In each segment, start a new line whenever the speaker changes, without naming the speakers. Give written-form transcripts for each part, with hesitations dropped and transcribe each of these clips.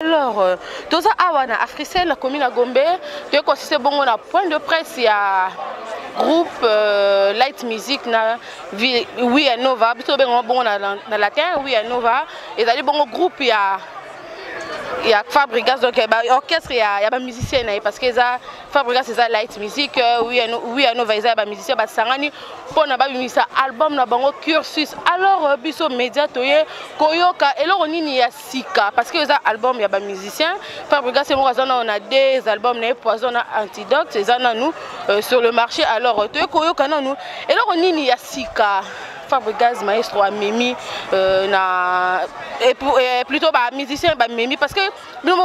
Alors, tout ça, à Africell, la commune à Gombe, tu as consisté bon à point de presse, il y a groupe Light Music, oui, Nova, plutôt bon dans latin, oui, Nova, et d'aller bon groupe, il y a Fabrigas, donc orchestre, il y a des musiciens, parce que Fabrigas, c'est ça Light Music, oui, Nova, il y a des musiciens, Sangani, pour n'a pas mis ça album, n'a pas cursus. Alors, biso média, toye, koyoka, et là on y a sika, parce que les albums, il y a des musiciens. Fabrigas, c'est moi, on a des albums, Poison, Antidote, c'est ça nous sur le marché. Alors, toye koyoka, nous, et là on y a sika. Fabrigas maestro a Mimi et plutôt bah musicien bah Mimi parce que nous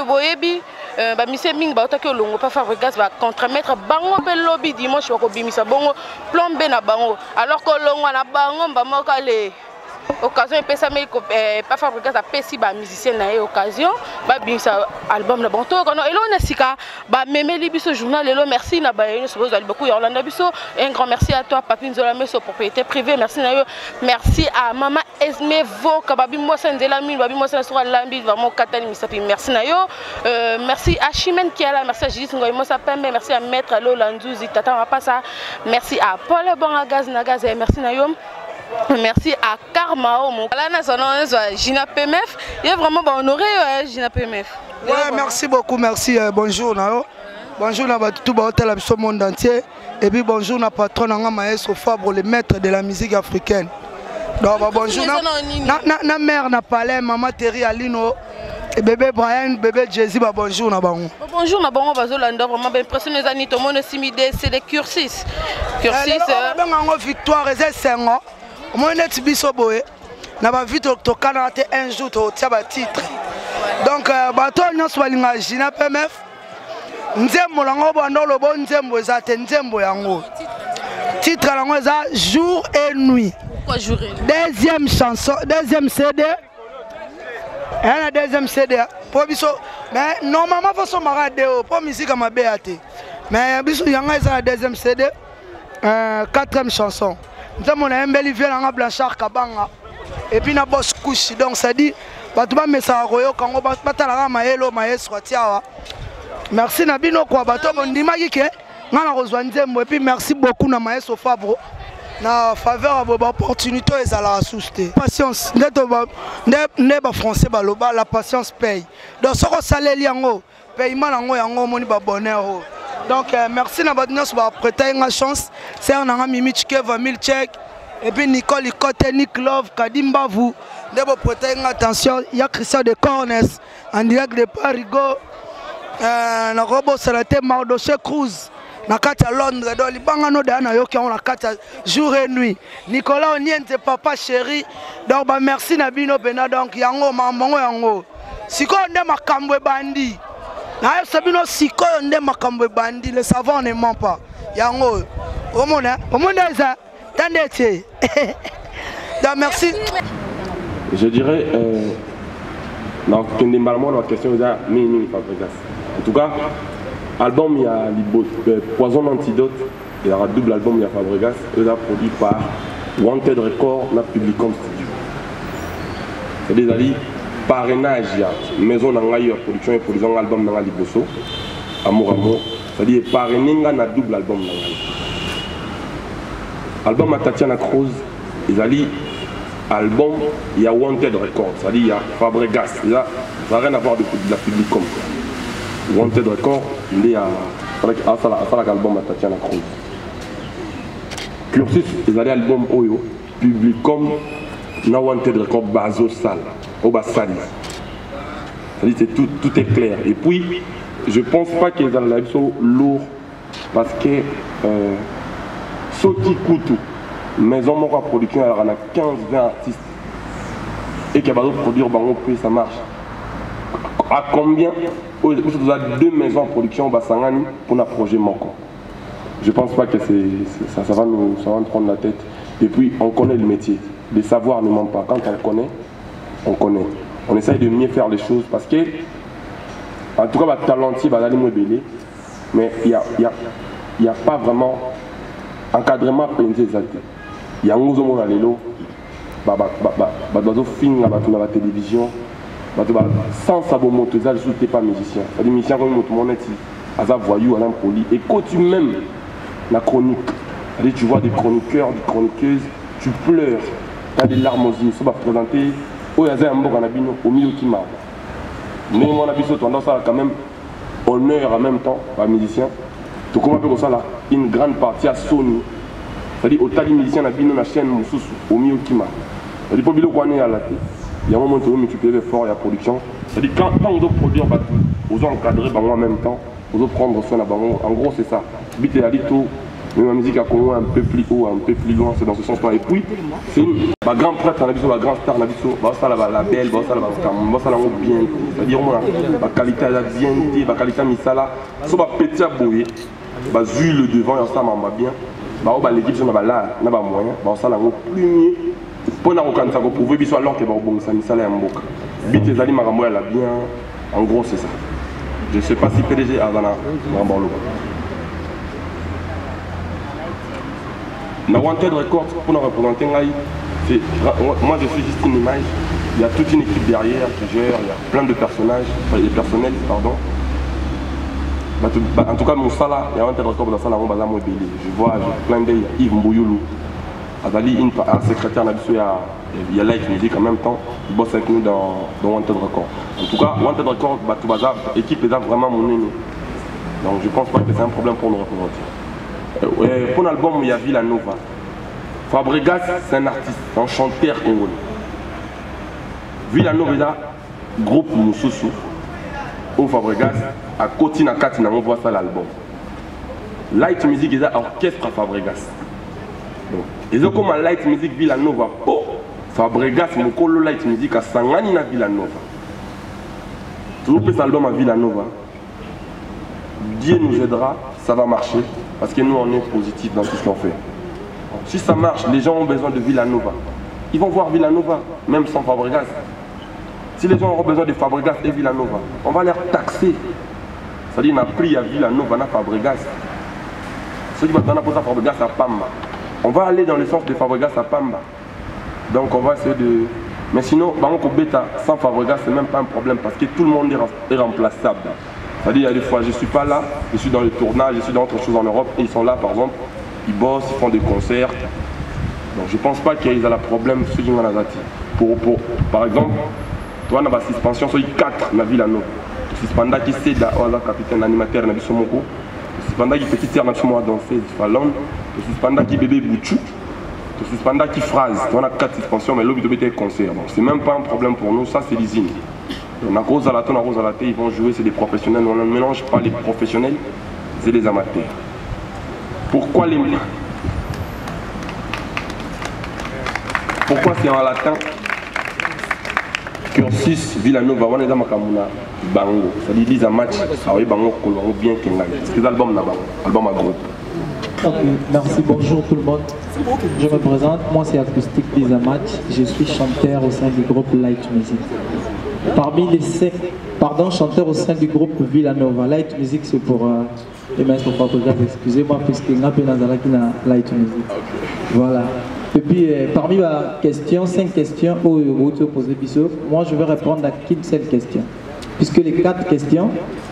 boyebi bah musicien ming bah autant que longo pas Fabrigas va contre-mettre bango bel lobby dimanche ko bimisa bongo plomber na bango alors que longo na bango ba mokale occasion et ça mais pas Fabrigas a pesi ba musicien na occasion ba bimisa album na bonto kono et là on a sika ba Mémé Libiso journal et là merci na ba suppose beaucoup Yolanda Biso un grand merci à toi Papi Nzola Meso propriété privée merci na yo merci à maman Esme Voka babi mo sendela min babi mo sendela sur lambi vraiment katani misapi merci na yo merci à Chimène qui est là merci à Judith Ngoy mo sapembe merci à maître Lolandouzi tata va pas ça merci à Paul Bongagaz Nagaz merci na yo. Merci à Karma. Là, Gina PMF. Il est vraiment honoré, Gina PMF.
Ouais, merci beaucoup, merci. Bonjour, Nao. Bonjour, tout le monde entier. Et puis bonjour, na patron, na maestro Fabre, le maître de la musique africaine. Donc, bonjour, na mère, na palais, maman Terry Alino. Et bébé Brian, bébé Jay-Z, bonjour, na bango.
Bonjour, na bango, Bazolanda, vraiment bien impressionné, tout le monde c'est des cursus.
Cursus. Victoire, c'est 5 ans. Moi, je suis bisoboé. Na ba vite to kana te un jour to tia ba titre. Donc bato nyonso balinga Gina PMF. Nzembo lango bando lobo nzembo ezate nzembo yango. Titre lango eza jour et nuit.
Pourquoi jour et nuit?
Deuxième chanson, deuxième CD. La deuxième CD pour biso mais normalement faut son radio pour musique ma BAT. Mais biso yanga eza la deuxième CD. Quatrième chanson. Nous avons un bel hiver en Blanchard Kabanga et puis na boss couche donc ça dit batuba mesa royo kango batala maelo maestro tiawa merci na bino kwa bato bondimaki ke ngana kozwa nzembo et puis merci beaucoup na maestro Fabro na faveur de l'opportunité et à la souste patience ne ba français baloba la patience paye donc soko saleli yango paiement yango yango moni ba bonheur. Donc merci na badina so ba prêter une chance c'est on a Mimi Chike 20 000 chèques et puis Nicole Ikote Nick Love Kadimba vous de prêter une attention il y a Christian de Cornes en direct de Parigo na Robo Salate Mardoche Cruz na kata Londres do libanga no da na yo ki on na kata jour et nuit Nicolas Oniente papa chéri donc ba merci na bino pena donc yango mamongo yango siko nde makambo bandi. Sabino siko nde makambo bandi le savant ne ment pas yango omona ça tandete donc merci.
Je dirais donc normalement la question est mini Fabrigas en tout cas album il y a Poison Antidote il y aura double album il y a Fabrigas il a produit par Wanted Record la Publicom Studio c'est des alliés parrainage ya maison nangaï production et production album nanga liboso amour amour c'est-à-dire parraining na double album nangaï album à Tatiana Cruz ils alli album il y a Wanted Records c'est-à-dire il y a Fabregas là ça n'a rien à voir de la Publicom Wanted Records il est à l'album à Tatiana Cruz Cursus ils alli album Oyo Publicom na Wanted Records Bazo Sal au Bassali. C'est tout est clair. Et puis, je pense pas qu'ils ont la sont lourd parce que ceux qui coûtent, maison Mora production, alors on a 15-20 artistes et qui va produire bango puis ça marche. À combien vous avez 2 maisons en production au Bassangani pour un projet manquant. Je pense pas que ça va nous prendre la tête. Et puis, on connaît le métier. Les savoirs ne mentent pas. Quand on connaît, on connaît. On essaye de mieux faire les choses parce que, en tout cas, le talentier va aller me belé, mais il n'y a pas vraiment encadrement pénité. Il y a un nouveau monde à l'élo, film à la télévision, sans sabomoto, je ne suis pas musicien. C'est-à-dire musicien comme tout le monde est à voyou, à l'impoli. Et quand tu m'aimes la chronique, c'est-à-dire tu vois des chroniqueurs, des chroniqueuses, tu pleures, tu as des larmes aux yeux, ça va présenter au milieu qui marche. Mais moi, on a tendance à quand même honneur en même temps, par musicien. Tu comprends ça là, une grande partie à Sony. C'est-à-dire au tali musicien, on a la chaîne au milieu qui marche. C'est-à-dire pour biloko on est à la tête. Il y a un moment où tu peux faire la production. C'est-à-dire quand on doit produire, on doit encadrer en même temps, on doit prendre soin. En gros, c'est ça. Bite à tout. Mais ma musique a connu un peu plus haut, un peu plus loin, c'est dans ce sens-là. Et puis, c'est ma grande prêtre, la grande star, la belle, bien. C'est-à-dire, ma qualité à la bien, ma qualité à misala, ça va péter à bouiller, vu le devant, et ça m'a bien. L'équipe, ça n'a pas moyen, ça n'a pas plus. Pour nous prouver que alors que ça misala un boc. Bite les aliments à la bien, en gros, c'est ça. Je ne sais pas si PDG a dans le la Wanted Records, pour nous représenter, moi je suis juste une image, il y a toute une équipe derrière qui gère, il y a plein de personnages, des personnels, pardon. En tout cas, mon sala, il y a Wanted Records dans la salle, je vois plein d'œil, Yves Mbouyoulou, un secrétaire, il y a Light Music en même temps, il bosse avec nous dans Wanted Records. En tout cas, Wanted Records, l'équipe est vraiment mon ennemi. Donc je pense pas que c'est un problème pour nous représenter. Pour l'album, il y a Villanova. Fabregas, c'est un artiste, un chanteur congolais. Villanova, il y a un groupe Moussoussou. Au Fabregas, à Kotina Katina, on voit ça l'album. Light Music, il y a un orchestre à Fabregas. Et donc, comme Light Music Villanova, oh, Fabregas, mon colo Light Music à Sangani na Villanova. Tout cet album à Villanova. Dieu nous aidera, ça va marcher. Parce que nous, on est positifs dans tout ce qu'on fait. Si ça marche, les gens ont besoin de Villanova. Ils vont voir Villanova, même sans Fabregas. Si les gens auront besoin de Fabregas et Villanova, on va les taxer. C'est-à-dire qu'on a pris à Villanova, on a Fabregas. Ceux qui vont donner pour ça Fabregas à Pamba. On va aller dans le sens de Fabregas à Pamba. Donc on va essayer de... Mais sinon, Beta, sans Fabregas, c'est même pas un problème parce que tout le monde est remplaçable. C'est-à-dire, il y a des fois, je ne suis pas là, je suis dans le tournage, je suis dans autre chose en Europe, et ils sont là, par exemple, ils bossent, ils font des concerts. Donc, je ne pense pas qu'il y ait un problème sur ce qui par exemple, toi, on a une suspension sur les 4 dans la ville à nous. Suspenda qui c'est le capitaine animateur, on a vu son mot. Suspenda qui petit terre, on a vu moi danser, il faut l'homme. Suspenda qui bébé bouchou. Suspenda qui phrase. On a 4 suspensions, mais l'autre, il doit être concert. Donc, ce n'est même pas un problème pour nous, ça, c'est l'usine. On a Rose à la thé, ils vont jouer, c'est des professionnels. On ne mélange pas les professionnels, c'est les amateurs. Pourquoi c'est en latin? Cursus, Villanova, on est dans Makamuna, Bango. C'est-à-dire, ils disent un match, alors Bango, bien qu'il y ait. C'est l'album là-bas, album à groupe.
Ok, merci, bonjour tout le monde. Je me présente, moi c'est Acoustique Bizamatch, je suis chanteur au sein du groupe Light Music. Parmi les 5 chanteurs au sein du groupe Villanova, Light Music c'est pour les maîtres Fabregas, excusez-moi, puisque n'a pas dans Light Music. Voilà. Et puis parmi les 5 questions où vous posez Bissot, moi je vais répondre à qu'une seule question. Puisque les 4 questions,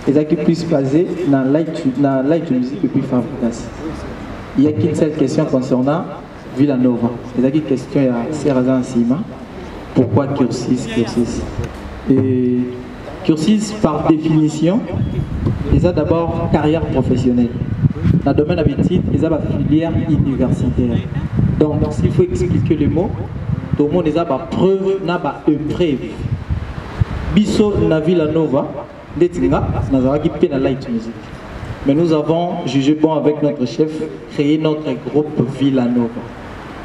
les qui puissent passer dans Light Music et puis Fabregas. Il n'y a qu'une seule question concernant Villanova. Les qui question il y a Serrazan Sima. Pourquoi Cursis? Et Cursis, par définition, ils ont d'abord carrière professionnelle. Dans le domaine d'habitude, ils ont une filière universitaire. Donc, s'il faut expliquer le mot, tout le monde a une preuve, une preuve. Bisso na Villanova, Detinga, nous avons équipé la Light Music. Mais nous avons jugé bon avec notre chef, créer notre groupe Villanova.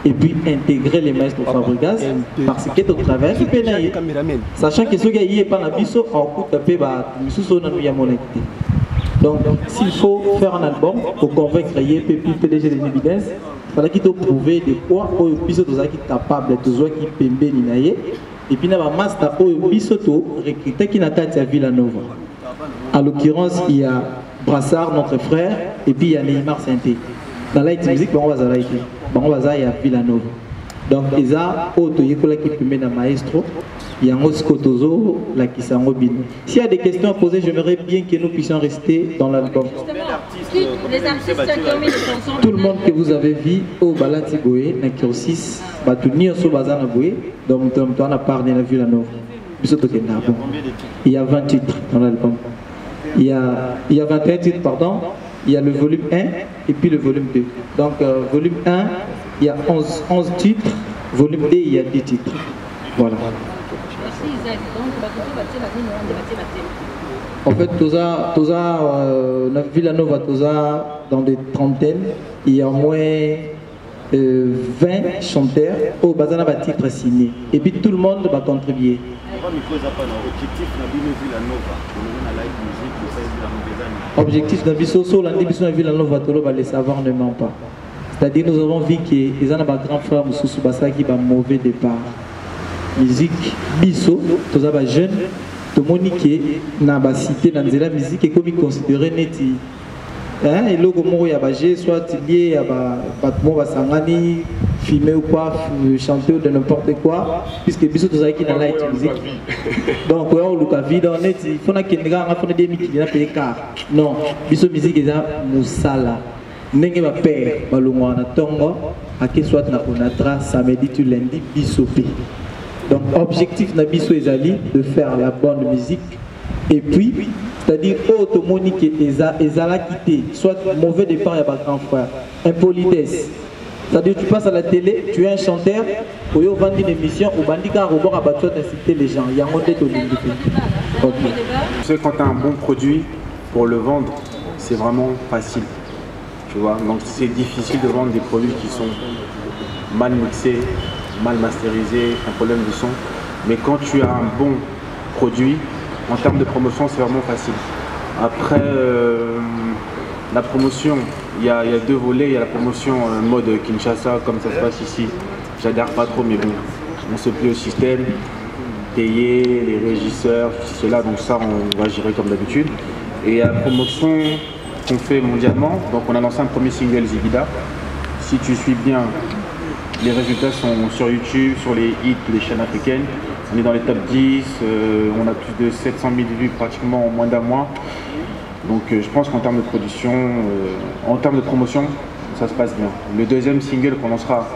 Et puis intégrer les maîtres Fabregas parce que au travers du pénal, sachant que ce gars il est pas la biso en coup de paix donc s'il faut faire un album pour convaincre les PDG des évidences, il fallait qu'il te prouve des points où le biso est capable de jouer qui pembe ninaye et puis il y a un master où le biso recruté qui n'a qu'à être Villanova. À l'occurrence il y a Brassard notre frère et puis il y a Neymar Sainté. Dans Light Music on va à Villanova. Donc ils ont auto qui peut mettre un maestro Yango Skotozo, la Kisango Bin. S'il y a des questions à poser, j'aimerais bien que nous puissions rester dans l'album.
Les artistes qui ont mis les chansons.
Tout le monde que vous avez vu au Balati Boé, Nakiosis, Batouni, Oso Bazana Boé, donc on a parlé de la Villanova. Il y a 20 titres dans l'album. Il y a 21 titres, pardon. Il y a le volume 1 et puis le volume 2. Donc, volume 1, il y a 11 titres. Volume 2, il y a 10 titres. Voilà. En fait, la Villanova, dans des trentaines, il y a au moins 20 chanteurs au Bazana va titre signé. Et puis tout le monde va contribuer. Objectif de Bissoso, l'ambition de Villanova, les savoirs ne ment pas. C'est-à-dire nous avons vu qu'ils ont un grand frère Moussou Bassa qui va mauvais départ. Musique, Bisso, tous les jeunes, tout le monde qui est dans la cité, dans la musique, est comme considéré net. Et là, comme il y a soit lié à Sangani, filmer ou quoi, chanter ou de n'importe quoi, puisque Bisso, tous les qui dans la musique. Donc, on a vu dans net, il faut que les gens fassent des milliers de payé car. Non, Bisso musique est Moussala. N'engé ma père, Balungwana Tongo, à qui soit na Onatra, samedi, tu lundi, Bissopé. Donc, objectif na Bisso Ezali de faire la bonne musique. Et puis, c'est-à-dire, automonique Ezala quitté, soit mauvais départ, il y a pas grand frère. Impolitesse. C'est-à-dire, tu passes à la télé, tu es un chanteur, ou tu vends une émission, ou bandika robot à battre d'inciter les gens. Il y a un modèle de l'Olympique.
Tu sais, quand tu as un bon produit, pour le vendre, c'est vraiment facile. Tu vois, donc c'est difficile de vendre des produits qui sont mal mixés, mal masterisés, un problème de son. Mais quand tu as un bon produit, en termes de promotion, c'est vraiment facile. Après, la promotion, il y a deux volets. Il y a la promotion mode Kinshasa, comme ça se passe ici. J'adhère pas trop, mais bon, on se plie au système, payer les régisseurs, cela, donc ça, on va gérer comme d'habitude. Et la promotion qu'on fait mondialement, donc on a lancé un premier single Zibida. Si tu suis bien, les résultats sont sur YouTube, sur les hits, les chaînes africaines. On est dans les top 10, on a plus de 700 000 vues pratiquement en moins d'un mois. Donc je pense qu'en termes de production, en termes de promotion, ça se passe bien. Le deuxième single qu'on lancera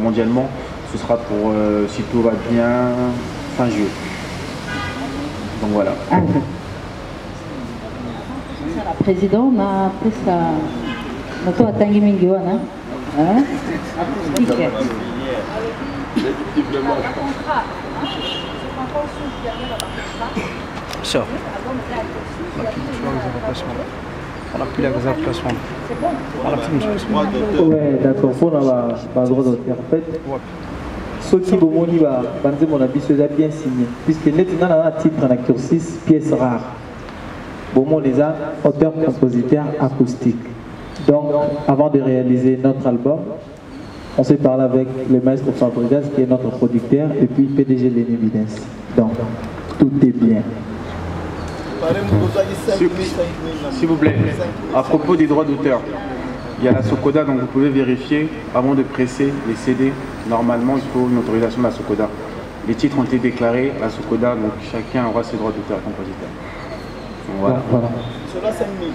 mondialement, ce sera pour si tout va bien, fin juillet. Donc voilà.
Président, on a pris ça. On a tangué Mingiwana.
Ça. On a plus la placement. On a plus
une ouais, d'accord. Pour la droit d'auteur. En fait, ceux qui vont mourir, mon avis, c'est bien signé. Puisque maintenant, on a un titre en acteur 6, pièces rares. Bon, les a auteurs, compositeurs, acoustiques. Donc, avant de réaliser notre album, on s'est parlé avec le maître Fabrigas, qui est notre producteur, et puis PDG Lénévidence. Donc, tout est bien.
S'il vous plaît, à propos des droits d'auteur, il y a la Socoda, donc vous pouvez vérifier avant de presser les CD. Normalement, il faut une autorisation de la Socoda. Les titres ont été déclarés à la Socoda, donc chacun aura ses droits d'auteur compositeur. Voilà.
Cela 5 000.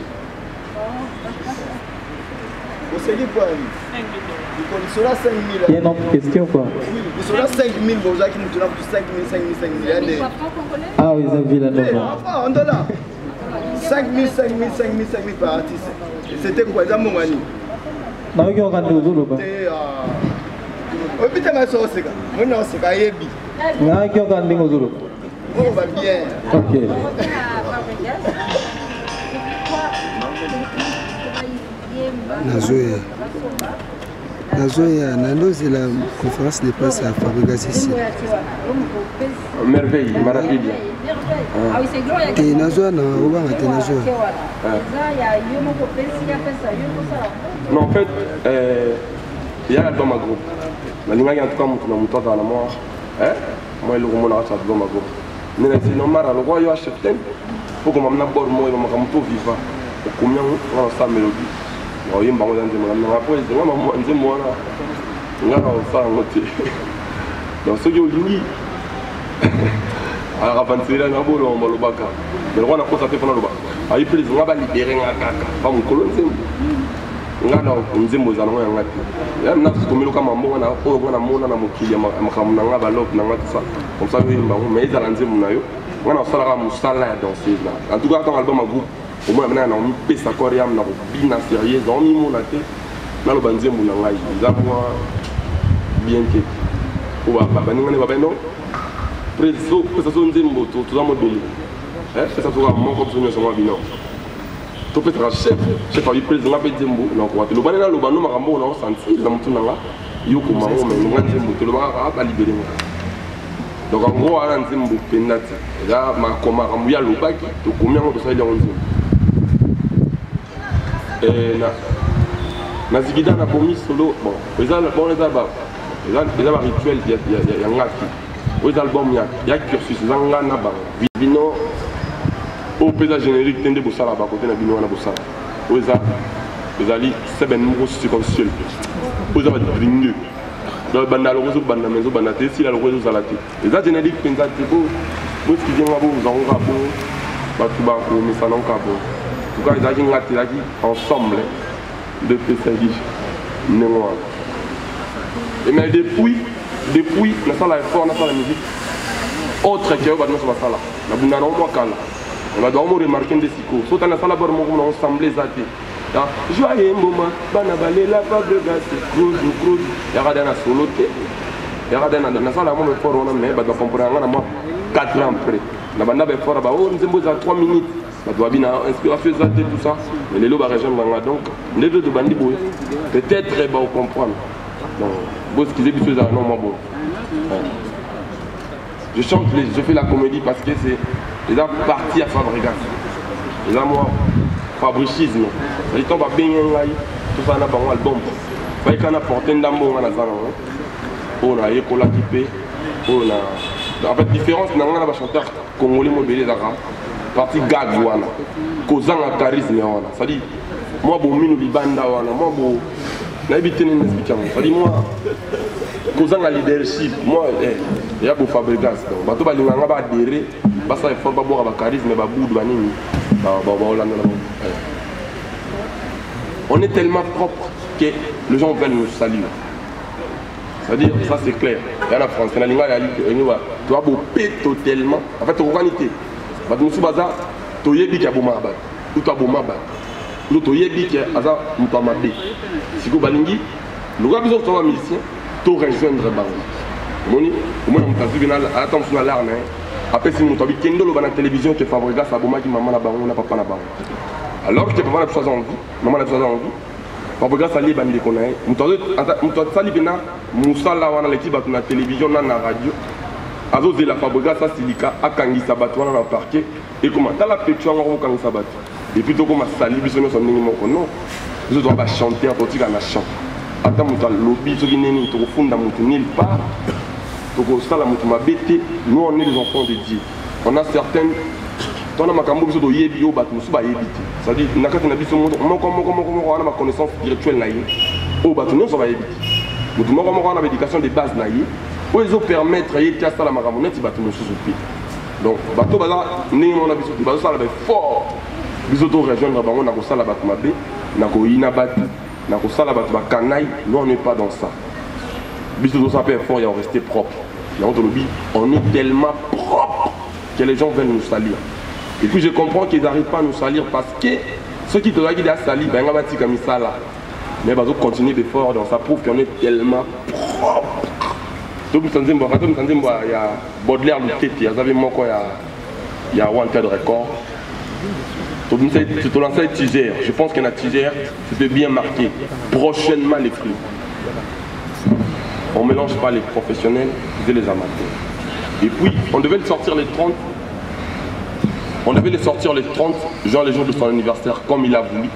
Vous savez quoi? Cela 5 000.
Il y a une autre question quoi?
Oui, cela 5 000, vous avez qui nous donnent 5 000.
Ah oui, ça vit la Nova.
Ah, on donne là. 5 000 par artiste. C'était quoi? Ça, mon mani.
Non, il y a un autre là-bas.
Oh putain, ma soeur, c'est quoi? Moi, non, c'est pas Yebi.
Non, il y a un autre là-bas.
Oh, va bien.
Ok.
Nazoya, c'est la conférence de presse à Fabrigas ici.
Merveille, Marapide.
Et Nazoya, non,
en fait, il y a l'album à groupe. Mais il y a en tout cas mon dans la mort. Moi, le roman a l'album à groupe. C'est normal, le roi, il y a acheté. Il faut que je me borde, moi, je me vivant. Combien on a sa mélodie. Il y a un peu de temps. Donc ceux qui ont dit, alors avancer là, on va le bac. Mais on a constaté pendant le bac. Aïe plus, on va libérer un caca. Pas mon colon, on a un zémo zalon et un mat. Il y a un autre comme le camambo, on a un mona na mokili, on a balok, on a tout ça. Comme ça, mais ils ont un zémo nayo. On a un salaire moussala à danser là. En tout cas, quand l'album a groupe, au moins maintenant, on a mis pesa coréen, on a bien sérieux, on a mis mon athée. Dans le banzé, on a bien que. On va pas non. Preso, ça sont des mots, tout ça mobile. Ça sera mon compagnon sur ma bilan. Tu peux être chef, pas du président, la bête de mots. Donc, le banana, le banon, marambo, on a senti, dans tout là. Yoko, maman, mais on a des mots, le bar a libéré. Donc, en gros, on a des mots, pénate. Là, ma coma, ramouya, le bac, tu combien de ça, il y a 11 et na zigida na bomi solo bon les albums les rituels il y a ngaki les albums il y a cursus zanga na ba bino au paysage générique tende bosala ba côté na bino na bosala oza ezali seben mo sequentiel oza ba dringue do banda lo zo banda mezo banda te si la lo zo zalati les générique penza te bo mo qui vient ngabo zanga bo ba tu ba ko mi salon ka bo tout cas ezali ngati la ensemble de PCD. Et mais depuis, la salle est forte, la salle de musique, autre que la salle, la on va devoir remarquer des psychos. Sauf dans la salle, on va ensemble les athées. Joyeux moment, banabalé, la part de gaz, cruz, il y aura des solotés. Il y aura des salle, on va fort, on a comprendre 4 ans après. La bande est fort, on a 3 minutes. Inspiration tout ça, mais les lobes région donc les deux de bandits peut-être très bon comprendre. Donc, ce qu'ils aient fait non moi bon. Je chante, je fais la comédie parce que c'est déjà parti à Fabregas. Et là moi, fabrichisme. C'est on va bien tout ça dans un album. Il faut qu'on apporte un d'amour dans la salle. On a école équipé, on a en fait différence dans un chanteur congolais mobilisé d'Ara. Parti gag wana kozanga charisme wana ça dit moi bon minu libanda wana moi bon na ebité ni expliquer ça dit moi kozanga leadership moi il y a beau Fabregas donc bato balinganga ba adhérer ba ça effort ba boka ba charisme ba boudou banini ba Hollande on est tellement propre que les gens veulent nous saluer. C'est-à-dire ça c'est clair. Il y a la France, la linga tu vas beau totalement en fait organité. Bato baza to yebi ki aboma ba ou to aboma ba lo to yebi ki aza muto mabe siko balingi lo ga biso to musicien to rejoindre ba moni au moins on tazi bina attention na l'arme après si muto bi kendo lo ba na télévision que Fabregas aboma ki maman na bango na papa na bango alors que papa na tsoza envie maman na tsoza envie Fabregas ali bande konae muto sali bina musala wana l'équipe ba na télévision na radio Azo la Fabregas ça silika akangisa bato wana na parquet et comment ta la pétue on kangisa bato et puis to comme sali biso no sonni moko non biso doit ba chanter pour tika na chant ata muta lobby to kineni to funda mutu nulle part to ko sala mutu mabete nous on est les enfants de Dieu on a certaines ton na makambo biso do yebi yo bato musu ba yebi ça dit nakati na biso moko wana ma connaissance spirituelle na ye o bato non so ba yebi mutu moko wana ba éducation de base na ye ils ont permettre de faire la maramonette, ils battent donc, bateau baza, néanmoins, on a besoin de bateau, ça va fort. Ils ont rejoindre Bango, n'a pas la bateau mabé, n'a pas ina bateau, n'a pas la bateau canaille, nous on n'est pas dans ça. Ils ont ça fait fort et on restait propre. On est tellement propre que les gens veulent nous salir. Et puis je comprends qu'ils n'arrivent pas à nous salir parce que ceux qui te disent à salir, ben on va dire comme ça là. Mais ils continuer d'effort, donc ça prouve qu'on est tellement propre. Donc, il y a Baudelaire, il y a Wanted Record. Tu te lances avec Tiger. Je pense qu'il y a Tiger, c'était bien marqué. Prochainement, les flux. On ne mélange pas les professionnels et les amateurs. Et puis, on devait le sortir les 30. On devait les sortir les 30, genre les jours de son anniversaire, comme il a voulu.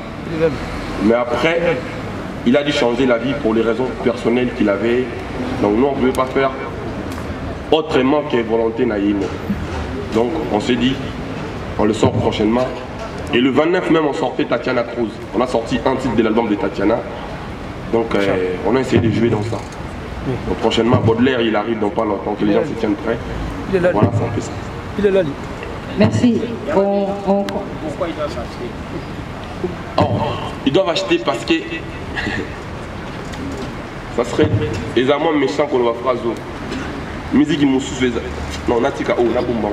Mais après, il a dû changer la vie pour les raisons personnelles qu'il avait. Donc nous, on ne pouvait pas faire autrement que volonté naïve. Donc on s'est dit, on le sort prochainement. Et le 29 même, on sortait Tatiana Cruz. On a sorti un titre de l'album de Tatiana. Donc on a essayé de jouer dans ça. Donc, prochainement, Baudelaire, il arrive dans pas longtemps, que les gens se tiennent prêts. Voilà, c'est un peu ça.
Il est là, lui.
Merci.
Pourquoi ils doivent acheter? Ils doivent acheter parce que ça serait aisément méchant qu'on va faire ça. Musique qui m'a soufflé. Non, on a tika on a bomba.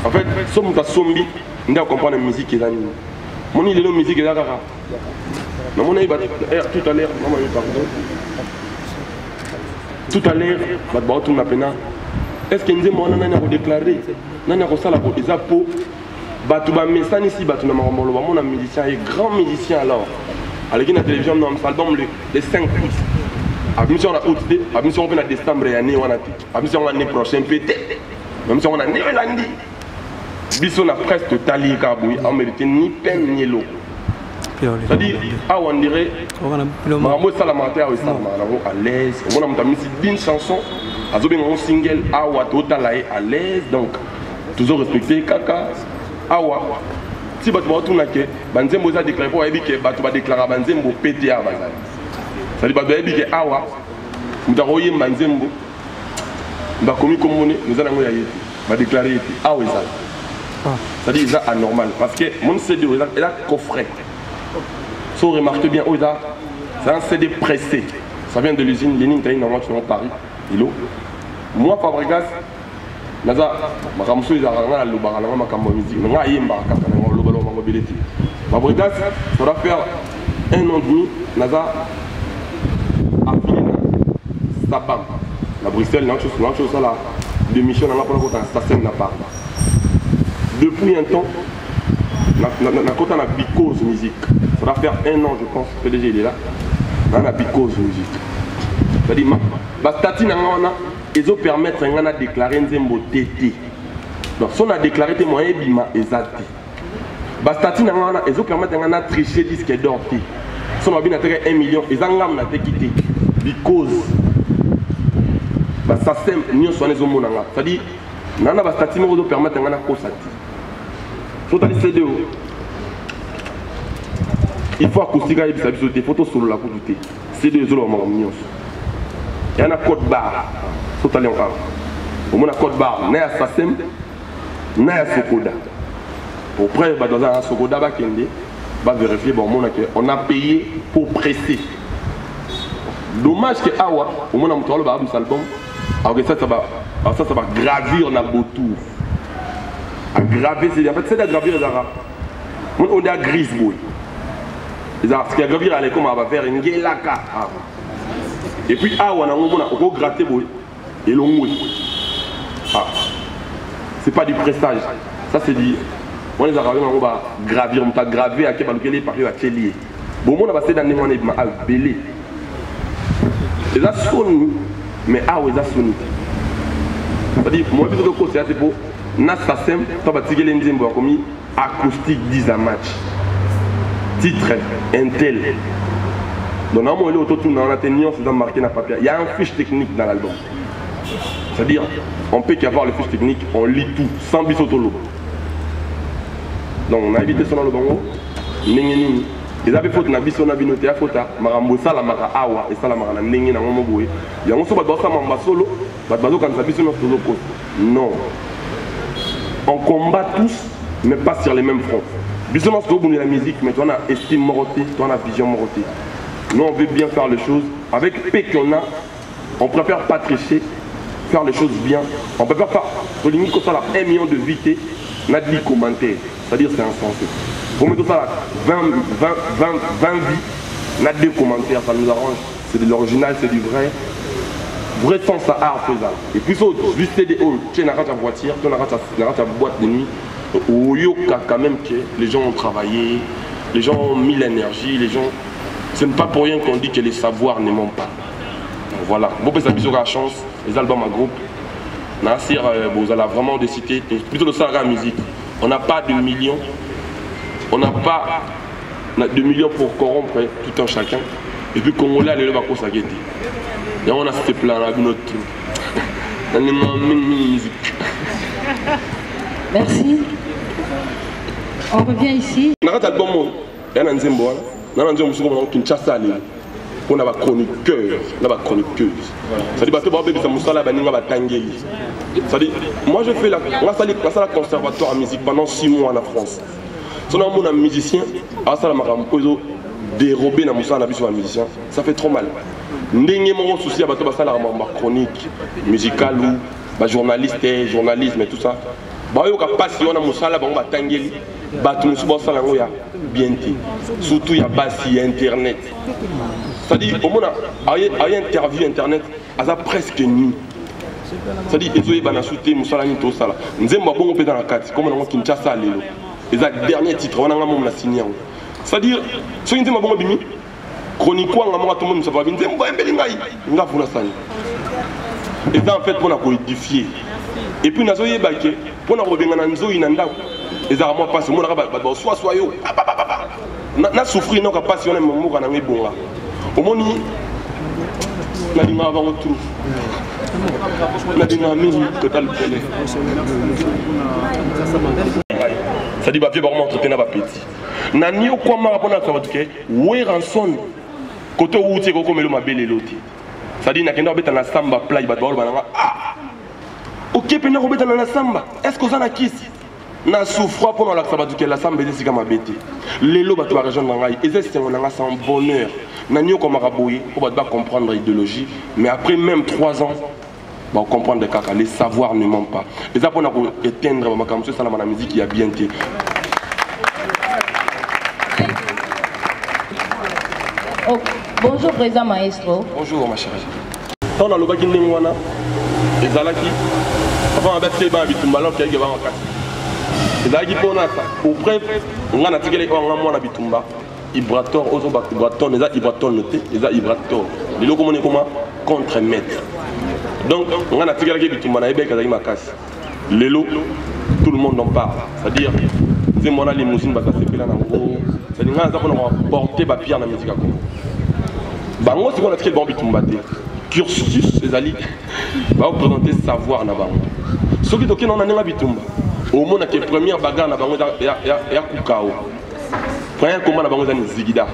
En fait, si on a sombi, on doit comprendre la musique qui est là. Mon il est la musique qui est là. Non, mon tout à l'heure, tout à l'heure, est-ce que nous avons déclaré, nous avons ça pour les apôts, Batouba Messan ici, Batouba Maromolo, mon musicien et grand musicien alors. Alors qu'il y a la télévision, nous avons album les 5 plus. Même si on a outé, même si on a décembre et année, même si on a l'année prochaine, peut-être, même si on a l'année lundi. Bisson a presque tali Kaboui, on mérite ni peine ni l'eau. C'est-à-dire, on dirait, Marambo Salamata à l'aise, on a mis une chanson, on a un single, Awa Total à l'aise, donc toujours respecter Kaka, Awa. Si tu vas tourner, Banzembo a déclaré pour Ebi que tu vas déclarer Banzembo PTA. C'est-à-dire que Ebi que Awa, nous avons eu Banzembo, nous avons commis comme monnaie, nous allons déclarer Awa. C'est-à-dire que c'est anormal, parce que mon CD est là coffret. Si vous remarquez bien, c'est un CD pressé. Ça vient de l'usine Lénine Taïn, normalement, tu es en Paris. Moi, Fabregas, je suis Fabregas, ça va faire 1 an et demi, je suis affilié à Sabam. À Bruxelles, je suis là, de mission, depuis un temps, je suis Because Music. Ça va faire 1 an, je pense, que PDG il est là. On a Because Music. C'est-à-dire, ils ont permis de déclarer un Zembo TT. Donc, si on a déclaré des moyens, ils ont permis de tricher disque d'or. Si on a bien 1 million, ils ont quitté. Because. Ça c'est mieux soigné au monde. C'est-à-dire, ils ont permis de CD. Il faut acoustique et des photos sur la coupe du thé. C'est des autres moments. Il y a un code barre. Au moins, un code barre. Il y a un Sassem, il y a un Sokoda. Après, dans un Sokoda, on va vérifier on a payé pour presser. Dommage que Awa, au moins, on a un album. Alors que ça va gravir dans le tour. À graver, en fait, c'est à gravir les arabes. On est à Grisboy. Ce qui a gravi à l'école, on va faire une guélaka. Et puis, on a gratté et l'on c'est pas du prestage. Ça, c'est dit. On les arabes, on va gravir, on va graver à Kebalukele, par à Tchélié. Bon, on va passer dans les mois à Bélé. Et ça sonne, mais on a sonné. C'est-à-dire, moi, je veux dire, c'est pour. Nassasem, tu vas tirer les Nzembo comme acoustique 10 à match. Titre, Intel. Donc, on a une nuance dans marqué dans le papier. Il y a un fiche technique dans l'album. C'est-à-dire, on peut qu'avoir le fiche technique, on lit tout, sans bisotolo. Donc, on a évité son le bango. Ils avaient fait un bisou, on a binoté à Fota, Marambo Salamara Awa et Salamara Nengi dans mon boy. Il y a un solo, solo, non. On combat tous, mais pas sur les mêmes fronts. Bisous, on la musique, mais on a estime morotée, on a vision morotée. Nous, on veut bien faire les choses. Avec P qu'on a, on préfère pas tricher, faire les choses bien. On préfère faire, pour limite, comme ça, 1 million de vités, on a dit commentaires. C'est-à-dire, c'est insensé. Pour mettre ça, 20 vies, on a 2 commentaires, ça nous arrange. C'est de l'original, c'est du vrai. Vrai sens à art faisable. Et puis, juste des hauts, tu as ta voiture, tu as ta boîte de nuit. Au yoka, quand même, que les gens ont travaillé, les gens ont mis l'énergie, les gens. Ce n'est pas pour rien qu'on dit que les savoirs ne mentent pas. Donc, voilà. Bon, ça a la chance, les albums à groupe. Nassir, vous allez vraiment décider, plutôt le Sahara musique. On n'a pas de millions. On n'a pas de millions pour corrompre tout un chacun. Et puis, Congolais, allez le va consacrer. Et on a ce plan-là, notre truc.
Merci. On revient ici.
On a un album, il y a un Nzembo, il y a un Nzembo qui est Kinshasa. on a chroniqueur, on a chroniqueuse. Ça dit, moi je fais la conservatoire en musique pendant 6 mois en France. Si on a un musicien, dérobé dans la musicien, ça fait trop mal. N'ayez mon souci à la chronique musicale ou journaliste, journalisme et tout ça. Passion na musala bango batangeli batu musuba sala ngo ya bienti surtout ya basi internet c'est-à-dire au moins a interview internet aza presque nuit c'est-à-dire ezoye bana souté musala ni to sala nzemba bongo peta na kati comme na Kinshasa lelo eza dernier titre wana ngamo na signer c'est-à-dire so nzemba bongo bimi chronique wa ngamo to mo musaba nzemba embeli ngai ngafuna sani et ça en fait pour la codifier et puis nazo yebake pour na robenga na nzo inanda ezara moi passe mo na ba soit yo na souffrir na ka passe on mo ka na ngibonga omoni na dinga avant tout la dynamique totale télé ça dit ba pied ba mo tout na ba petit na ni okwa ma rapona ka batuke we ranson koto wuti ko komelo mabele loti ça dit na kenda beta na samba play ba ba na ok, puis nous sommes dans la samba. Est-ce que vous avez qui na souffrance pendant la samba du la samba c'est comme bêté. Les lots tu vas rejoindre ngai et c'est un bonheur. Nanio comme araboui pour pas comprendre l'idéologie, mais après même 3 ans on comprendre que les savoirs ne mentent pas. Et ça pour éteindre ma comme ça la musique qui a bien été.
Oh, bonjour président maestro.
Bonjour ma chérie. Dans le bagin ngwana ezalaki avant abattre ba bitumba là qui ba makati ezalaki pona ça au bref ngana tikele on ngamo na bitumba ibrator ozo ba ibrator eza ibrator noté eza ibrator lelo komone comment contre maître donc ngana tikele bitumba na ebeka za makasi lelo tout le monde en parle c'est-à-dire c'est mon limousine ba sepela na ngo c'est ngana za pona porter ba pierre na musique ko bango c'est qu'on a tikele bon bitumba te cursus ezali va représenter savoir na bango soki toki na nanga bitumba au monde que première bagarre na bango ya kukao première combat na bango za zigida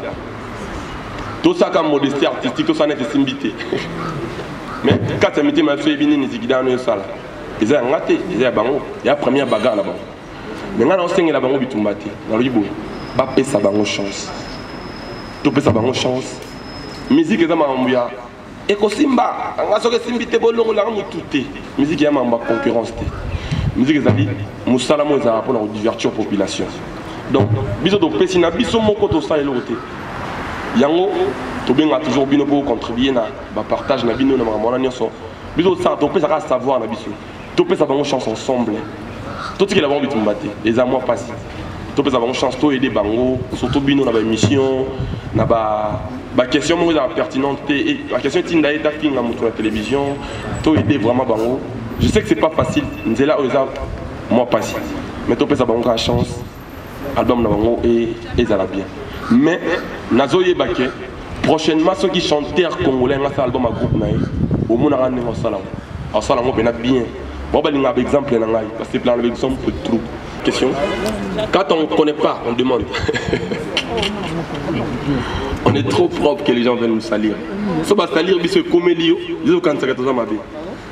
tout ça comme modestie artistique tout ça n'est simbité mais quand amité ma fille bini zigida no sala eza ngate eza bango ya première bagarre na bango mais ngana osengela bango bitumba te na libo ba pesa bango chance to pesa bango chance musique eza mambuya et que Simba, on a ce que Simba te bolongo la mutute. Musique y a ma concurrence te. Musique ezali musalamo ezala pour la divertir population. Donc biso do pesina biso moko to sa elote. Yango to benga toujours bino pour contribuer na ba partage na bino na mona nyonso. Biso sa to pesa ka savoir na biso. To pesa bango chance ensemble. To tiki la bango bitumbate. Les amours passent. To pesa bango chance to aider bango surtout bino na ba émission na ba la question est pertinente et la question est d'indaï d'acting la télévision, tout aider vraiment bango. Je sais que c'est pas facile, nous là moi facile, mais tout peut ça bango la chance, album na bango et ça va bien. Mais nazoye baké prochainement ceux qui chanteurs congolais na album à groupe naï, au monde a rendu au salon, bien bien. Bon ben un exemple na ngai parce que plan avec son trop. Question. Quand on ne connaît pas, on demande. On est trop propre que les gens viennent nous salir. Si on va salir, ils se comélient, ils ont quand ça va ma vie.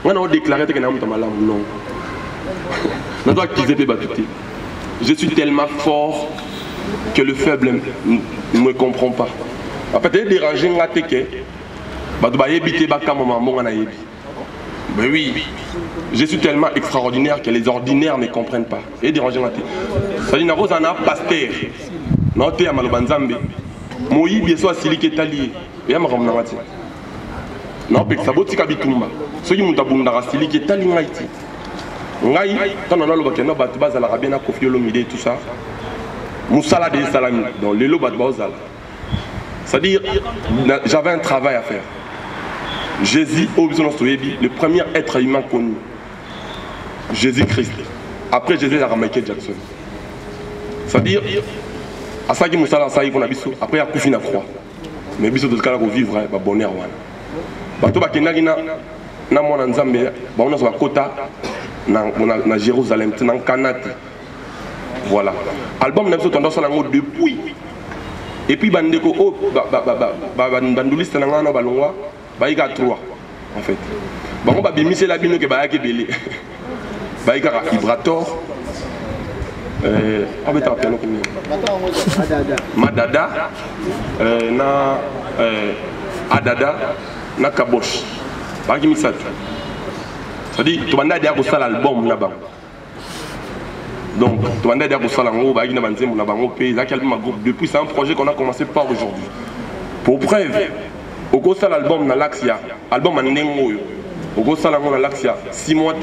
On a déclaré que nous sommes malades. Non. On doit acquiser des batutés. Je suis tellement fort que le faible ne me comprend pas. Après, il y a des dérangés, mais oui, je suis tellement extraordinaire que les ordinaires ne comprennent pas. Et dérangés, ça dit, on a pasteur. Non, tu es à Malobanzambe. Moïse, bien sûr, c'est lui qui est allié. Et il y a un mati. Non, parce que ça vaut que bitumba. Ceux qui ont tabunda, c'est lui qui est allié. Ngai, quand on a le bakena, batubaz à l'arabien, à Kofi Olomide et tout ça. Moussala de salami, dans les lots batubazal. C'est-à-dire, j'avais un travail à faire. Jésus, le premier être humain connu. Jésus-Christ. Après Jésus, il y a Michael Jackson. C'est-à-dire, à ça qui m'a dit qu'on a vu après il y a Koufina froid. Mais biso de cas vivre un bonheur wana. Bato ba kenaki na mwana nzambe ba ona so kota na Jérusalem na Kanati. Voilà. Album na biso tendance na ngo depuis Et puis bandeko oh banduliste na ngana balongwa baika 3 en fait. Bango ba bimise la bino ke bayake belé. Baika Vibrator abeta piano ko Madada na Adada na Kabosh. Baki misatu. C'est-à-dire tu banda dia ko sala album na bango. Donc, tu vas dire que ça, depuis c'est un projet qu'on a commencé par aujourd'hui. Pour preuve, au cours de l'album dans l'Axia, album en Nengoyo, au cours de l'Axia, 6 mois,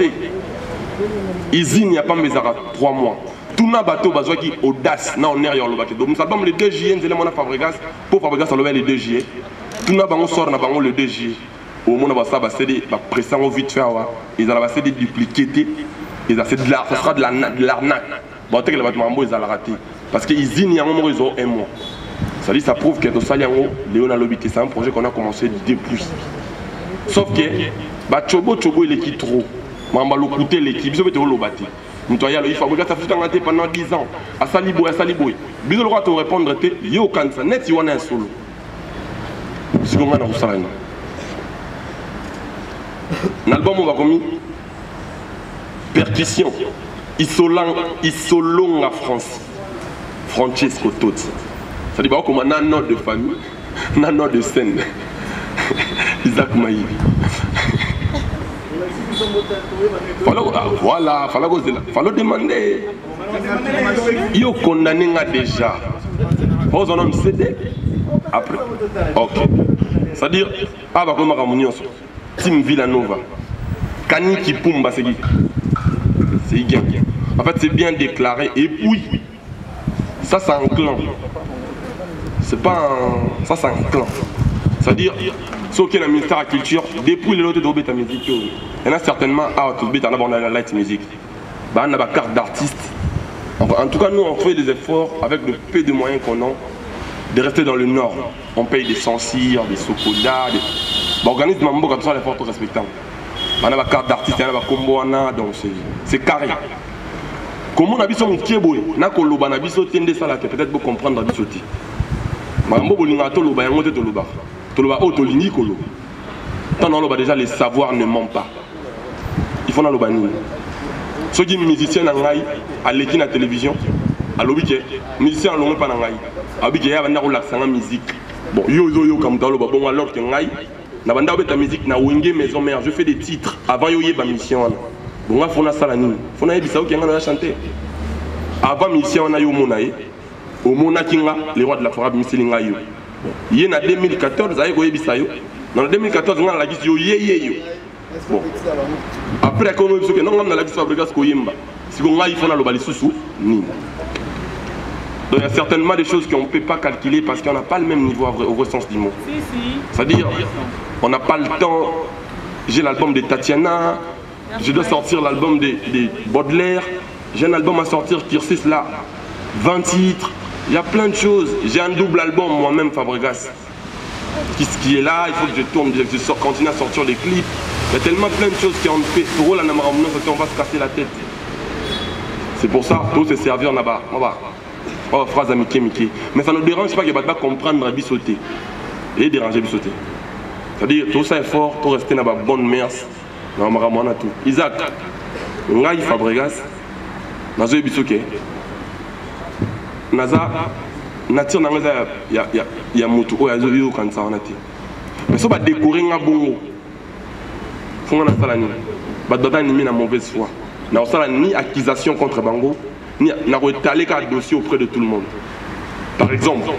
il n'y a pas mes 3 mois. Tout le bateau a qui audace, on est le bateau. Donc, l'album le 2 juillet, nous allons Fabregas, pour Fabregas, on le 2 juillet. Tout le monde sort le 2 juillet. Au moment où ça va céder, pression vite faire, ils allaient céder dupliquer. Ça sera de l'arnaque. Bon, peut-être que les bâtiments ils allaient rater. Parce qu'ils y a un moment, ils ont un mois. Ça dit, ça prouve que tout ça, Léon a l'obité. C'est un projet qu'on a commencé depuis. Sauf que, Chobo, il est qui trop. Mamba le coûter l'équipe, je vais te le bâtir. Il faut que ça fasse pendant 10 ans. À Saliboy. Bisous le roi te répondre, il y a aucun ça. Net, il y a un solo. C'est comme ça, on a l'album, on va commis. Percussion, isolons la France, Francesco Totti. Ça dit pas comme un nom de famille, un nom de scène. Isaac Maïvi. Voilà, fallait demander. Il a condamné déjà. Vous en avez cédé après. Ok. C'est-à-dire, comme Tim Villanova, Kani Kipumba, c'est qui? C'est bien. En fait, c'est bien déclaré. Et puis, ça, c'est un clan. C'est pas un... Ça, c'est un clan. C'est-à-dire, ce qui est le ministère de la Culture, depuis le lot de la musique, il y en a certainement la light music. On a la carte d'artiste. En tout cas, nous, on fait des efforts avec le peu de moyens qu'on a de rester dans le Nord. On paye des Sansir, des Sokoda, des... organisme Mambo, comme ça, les efforts respectables. On a la carte d'artiste, on a la combo, donc c'est carré. Comment on a vu son Kieboy, on a Koloba, on a vu son Tende Salake, peut-être pour comprendre la bisoti. Mambo, on a Toloba, on a Toloba. Toloba, oh, Tolini, Kolo. Tant on a déjà, les savoirs ne mentent pas. Il faut dans le banni. Ceux qui sont musiciens à l'équipe de la télévision, à l'objet, musiciens à l'ombre pas dans l'aïe. À l'objet, il y a un musique. Bon, yo, comme dans le bon, alors que l'aïe. Na banda obeta musique na wenge maison mère, je fais des titres avant yoyeba mission wana. Bon fona sala nini? Fona yebisa o kenga na chanter. Avant mission na yo monaye. O mona kinga les rois de la forêt misilinga yo. Yé na 2014 ayi ko yebisa yo. Dans 2014 ngana la gisi yo yo. Bon. Après comme yebisa que non ngam na la gisi Fabregas ko yemba. Si ko ngai fona lo bali susu nini. Donc il y a certainement des choses qu'on ne peut pas calculer parce qu'on n'a pas le même niveau au vrai sens du mot. C'est-à-dire, on n'a pas le temps. J'ai l'album de Tatiana, je dois sortir l'album de Baudelaire, j'ai un album à sortir, Kirsis là, 20 titres, il y a plein de choses. J'ai un double album moi-même, Fabregas, qui est là, il faut que je tourne, je continue à sortir les clips. Il y a tellement plein de choses qui ont fait. Pour eux, on va se casser la tête. C'est pour ça, tout se servir là-bas. Oh, phrase à Mickey. Mais ça ne dérange pas qu'il ne va pas comprendre la bisauté. Et déranger la bisauté. C'est-à-dire, tout ça est fort, tout rester dans la bonne mère. Dans la tout. Isaac, Ngaï Fabregas, Nazo et Bissoké. Naza, Natir Nangaza, il y a Moutou, il y a Zoyo quand ça en a été. Mais ça va décorer un bon. Faut qu'on a ça la nuit. Badbata ni na mauvaise foi. N'a pas ni accusation contre Bango. N'a pas étalé un dossier auprès de tout le monde. Par exemple,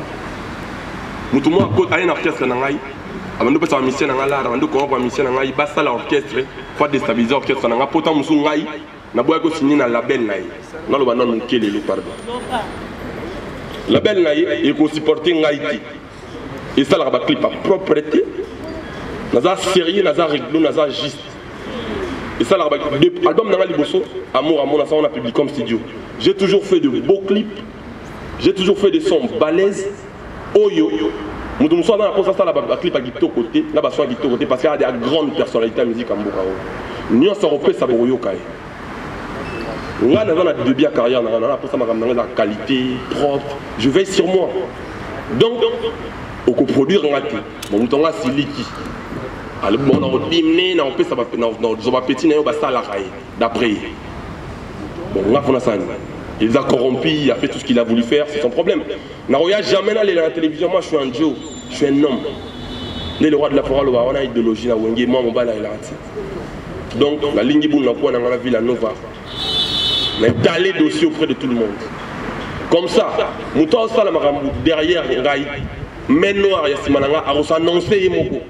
nous avons un orchestre dans l'Aïe, avant de passer à la mission dans l'Aïe, avant de commencer à la mission dans l'Aïe, il faut l'orchestre, il faut déstabiliser l'orchestre dans l'Aïe. Pourtant, nous avons signé dans la label l'Aïe. Nous avons signé dans la label l'Aïe, il faut supporter l'Aïe. Et ça, il clip à propreté, nous avons sérieux, nous avons réglé, nous avons juste. Et ça, l'album dans l'Aïe, Amour, on a publié comme studio. J'ai toujours fait de beaux clips, j'ai toujours fait des sons balèzes. Oyo, nous sommes dans la clip à Guito côté, là-bas sur Guito côté, parce qu'il y a des grandes personnalités de la musique en Mbokao. Nous sommes repris ça pour Oyo Kai. Nous avons deux biens carrière, nous avons la qualité propre. Je veille sur moi. Donc, on peut produire un raté. Bon, on a siliki. Alors, bon, on a diminué, on peut ça va petit, on va ça la raille. D'après. Bon, on a fait ça. Il a corrompu, il a fait tout ce qu'il a voulu faire, c'est son problème. On n'a jamais allé à la télévision. Moi, je suis un Joe, je suis un homme. Le roi de la forêt, on a une idéologie, moi, mon bal est donc, la ligne de la ville à Nova. On a étalé le dossier auprès de tout le monde. Comme ça, Mouton Salamaramou, derrière, main noire, Yassimananga, a annoncé Moko.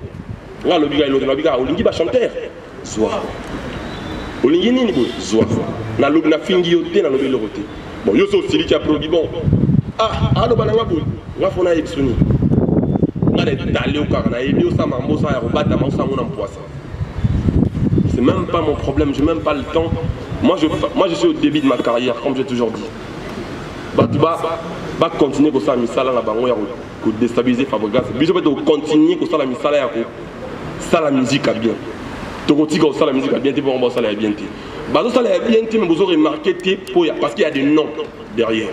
Là, le biga, Olingi va chanter. Zoa. Olingi ni Zoa. Na lobe na fingi yote, na lobe lorote. Bon, yo so aussi qui a produit bon. Ah, le bananga boule. Là, faut na epsoni. On a étalé au carnet, et au samambo, ça a rebattu à mon poisson. C'est même pas mon problème, j'ai même pas le temps. Moi je suis au début de ma carrière, comme j'ai toujours dit. Tu vas continuer comme ça, misala la bango ya ko déstabiliser Fabregas. Biso peut continuer comme ça la misala ya ko ça la musique a bien. To ko tika ça la musique a bien, tu vas ça la bien. Bah ça la bien, mais vous aurez remarqué parce qu'il y a des noms derrière.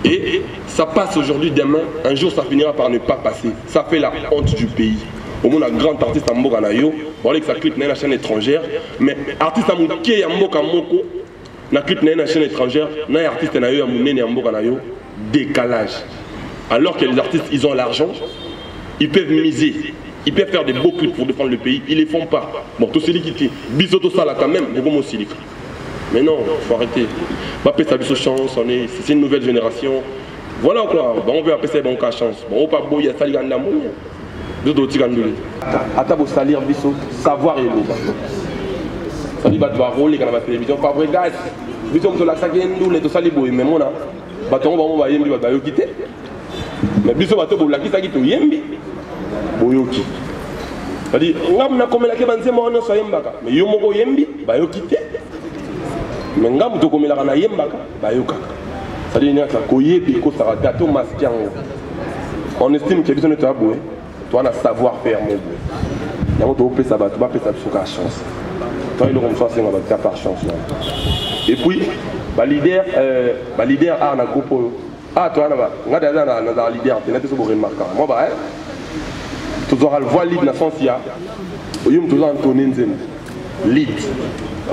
Et ça passe aujourd'hui, demain, un jour ça finira par ne pas passer. Ça fait la honte du pays. Au moins, un grand artiste à Mboka Nayo, bon, que ça clip dans la chaîne étrangère, mais artiste à Mboka qui est à Mboka Moko, na clip dans la chaîne étrangère, na artiste Nayo à Mouné à Mboka Nayo, décalage. Alors que les artistes, ils ont l'argent, ils peuvent miser, ils peuvent faire des beaux clips pour défendre le pays, ils ne les font pas. Bon, tout celui qui dit, Bisoto Sala quand même, beaucoup aussi les clips. Mais non, il faut arrêter. Bappé sa chance, c'est une nouvelle génération. Voilà quoi, bon, on veut appeler ça bon cas chance. Bon, on pas beau, il y a ça, il y a un amour. Attends, salir biso, savoir et l'eau. Ça dit, va rouler dans la télévision. Pas vrai, gars. Biso, on la sague, nous, les deux salibos, mais mon a. On va yembi, va quitter. Mais biso, va te la quitter, qui te yembi. Boyoki. Ça dit, on a comme la kebanze, on a soit yembaka. Mais yomo yembi, va quitter. Mais ngam to comme la rana yembaka, va yoka. Ça dit, il y a un koye, puis il y a un gâteau masqué. On estime que biso n'est pas beau. Toi, on a savoir-faire, mon Dieu. Il y a un peu ça, tu vas faire ça sur la chance. Toi, il aura une chance, par chance. Et puis, le leader a un groupe. Ah, toi, on a un leader, tu as toujours remarqué. Moi, tu auras le voix libre dans le sens, il y a toujours un tourné, lead.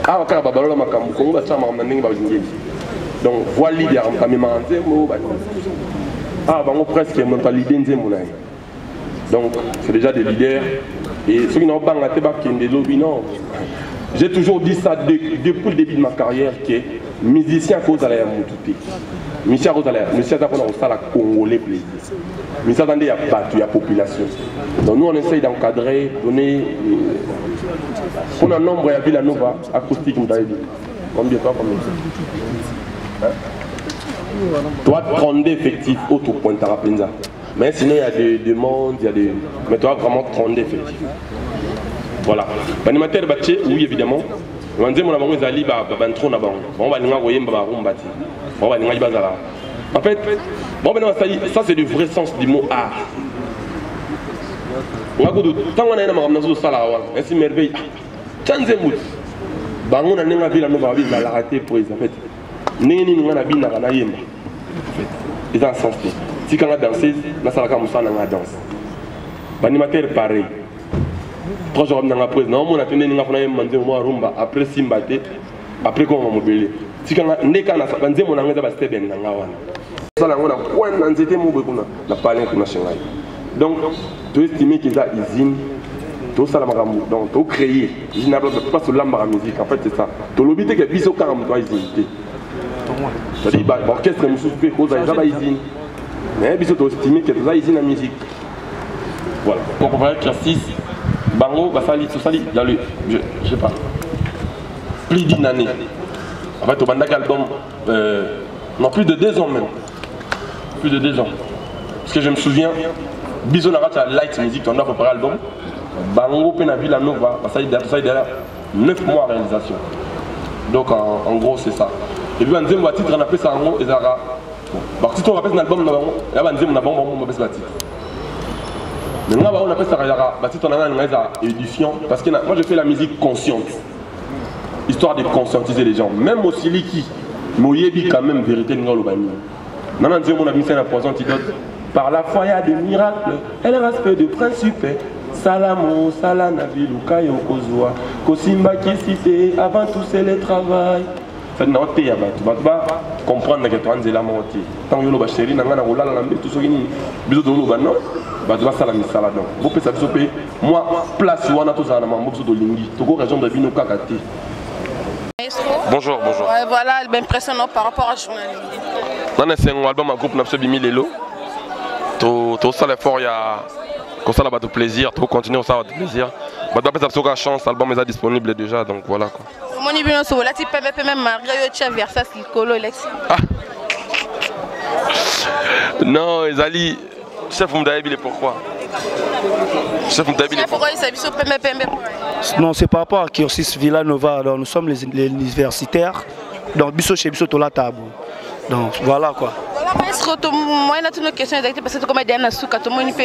Ah, on a un babalon, on a un donc, voix libre, on a un ah, on presque même pas l'idée de mon. Donc, c'est déjà des leaders. Et ceux qui n'ont pas des lobbies, non. J'ai toujours dit ça depuis le début de ma carrière, que musicien à cause de la Moutoupi. Musicien à cause de la Congolais plaisir. Musicien à il a battu la population. Donc nous on essaye d'encadrer, donner. On a un nombre à Villa Nova, acoustique, combien de temps comme toi, 32 effectifs autres points de Tarapenza. Mais sinon, il y a des demandes, il y a des. Mais toi, vraiment 32 effectifs. Voilà. L'animateur Baché, oui, évidemment. On va dire que on va aller on va aller en fait, bon, ça c'est le vrai sens du mot art. On va dire tant on a un salaire, ainsi merveille. Tanzemut. Bango na nenga vila no ba vila la raté pour les en fait. Neni nous na bina na yemba. Ils ont sens. Si quand on a dansé, na sala comme ça na danse. L'animateur pareil. 3 jours dans la prise, non, on a tenu à faire un rumba après Simbate, après qu'on va mobiler. Si quand on est dans la bande, on a un step dans la wana. Ça, on a point dans cette émotion, on a parlé de machin. Donc, tu estimes qu'ils ont usine, tout ça, donc, tu créer. Ils n'ont pas sur l'âme de la musique, en fait, c'est ça. Tu l'obité que biso quand on doit usiner. C'est-à-dire, l'orchestre est souffert, cause à la usine. Mais biso, tu estimes que tu as usine la musique. Voilà. Donc, on va être classe 6. Bango va salir, il y a je sais pas, plus d'une année. En fait, au Bandak album, non, plus de 2 ans même. Plus de 2 ans. Parce que je me souviens, Biso Narata Light Music, on a préparé l'album. Bango Pena Villa Nova, ça y est derrière 9 mois de réalisation. Donc en gros, c'est ça. Et puis, on a dit, on va titre, on a appelé ça en gros, et ça va. Bon, si on appelle un album, on a dit, on a bon, on appelle ça titre. Mais moi, on appelle ça édition parce que moi je fais la musique consciente, histoire de conscientiser les gens. Même au Siliki, Moyebi quand même vérité de Ngalo Bani. Maintenant, on a mis ça dans la poison antidote. Par la foi, il y a des miracles et le respect de principe. Salamo, Salana, Viluka, Yokozwa, Kosimba qui est cité, avant tout c'est le travail. Ça n'a pas été, tu vas comprendre que tu as un monté. Tant que tu as chéri, tu as un tout ce qui est bisous de l'eau, non? Tu vas salamir ça donc. Vous pouvez savoir, moi, place où on a tous un amant, de l'ingui, tu as raison de venir au Kakati. Bonjour, bonjour.
Ouais, voilà, impressionnant par rapport à ce journaliste.
C'est un album, un groupe, n'a pas mis les lots. Tout ça, l'effort, il y a. Comme ça, là, de plaisir, tout continuer ça, de plaisir. Bah, d'après ça, la chance, l'album est disponible déjà, donc voilà quoi.
Comment on dit sur la type même Mario Versa Silcolo Lex.
Non, Ezali, chef Mdaïbi, pourquoi? Chef Mdaïbi,
pourquoi il s'habille sur PMPM?
Non, c'est par rapport à Cursus Villanova. Alors, nous sommes les universitaires, donc Bisso chez Bisso la table. Donc voilà quoi.
Voilà, maestro, moi il y a une question exacte parce que comme Diana Souka, tout le monde peut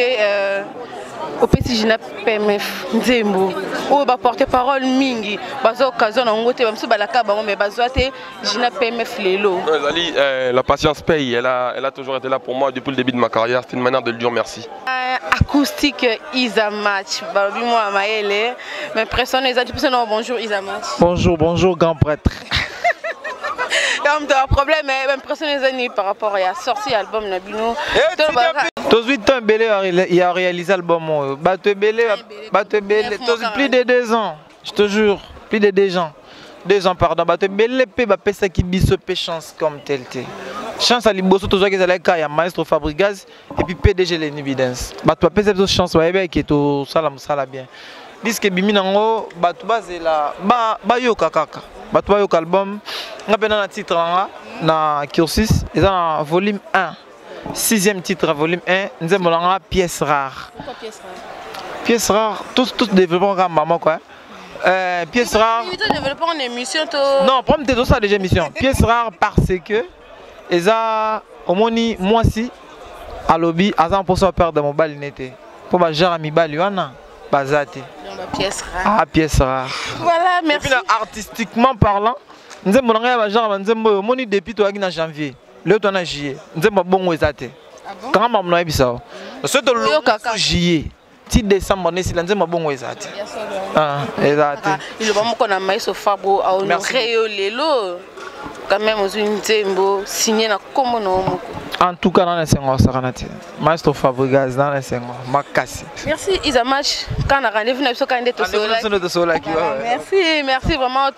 au petit Gina PMF Nzembo ou ba porte-parole mingi bazo occasion na ngote ba msu balaka ba mais bazoate Gina PMF lelo.
Ezali, la patience paye, elle a toujours été là pour moi depuis le début de ma carrière, c'est une manière de lui dire merci.
Acoustique Isa Match, babi moi maele, mais personne les a dit bonjour Isa Match.
Bonjour, bonjour grand prêtre.
Comme tu as un problème, mais impressionné les années par rapport à la sortie de l'album Nabino.
Il a réalisé l'album. Plus de 2 ans, je te jure, plus de 2 ans. 2 ans, pardon. Ça qui bise chance comme tel. Chance à l'imbosso, tout ça qui est là, il y a Maestro Fabregas et puis PDG Lenny Bidens. Tu as cette chance, qui est au salam bien. Disque Biminango, tu es là, yo kakaka. Tu as un album, on a un titre na Cursus, et dans volume 1, 6e titre, volume 1, nous avons une pièce rare.
Pourquoi pièce rare?
Pièce rare, tout développement comme maman quoi. Pièce rare.
Développement en émission.
Non, prends-moi tout ça déjà émission. Pièce rare parce que, et ça, au moins moi si, à lobby, à 100% perdre mon bal n'était. Pour ma gère à mi bal, yana, bazate.
Pièce rare.
Ah, pièce rare.
Voilà, merci.
Et puis, artistiquement parlant, nous avons un depuis janvier. Le temps de juillet. Nous avons un bon wezate. Quand on a dit ça, c'est le juillet. 6 décembre, nous avons un bon wezate. Exact.
Il va me connaître mais sur Fabro à honorer les lots. Quand même, aux Nzembo signé na comme non.
En tout cas, dans les Senghor, ça va être Maestro Fabregas dans les Senghor, ma casse.
Merci Isa Match. Quand on a rendez-vous, on a besoin de te
Merci, merci vraiment.